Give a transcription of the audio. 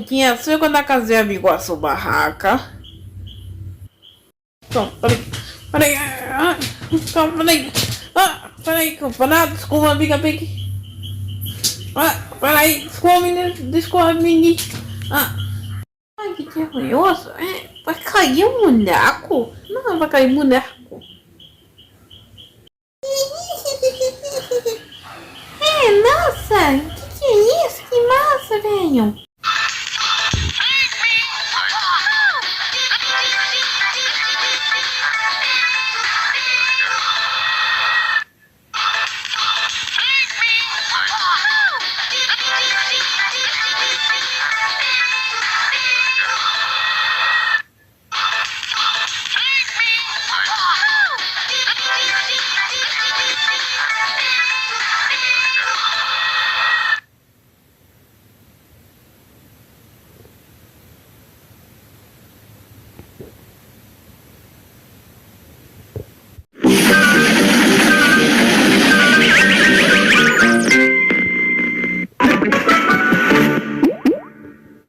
Bonitinha, você quando a casa é amigo a sua barraca. Então, peraí, então, peraí, peraí, campeonato, desculpa, amiga, pegue. Peraí, desculpa, menino. Ai, que vergonhoso, vai cair um boneco? Não, vai cair boneco.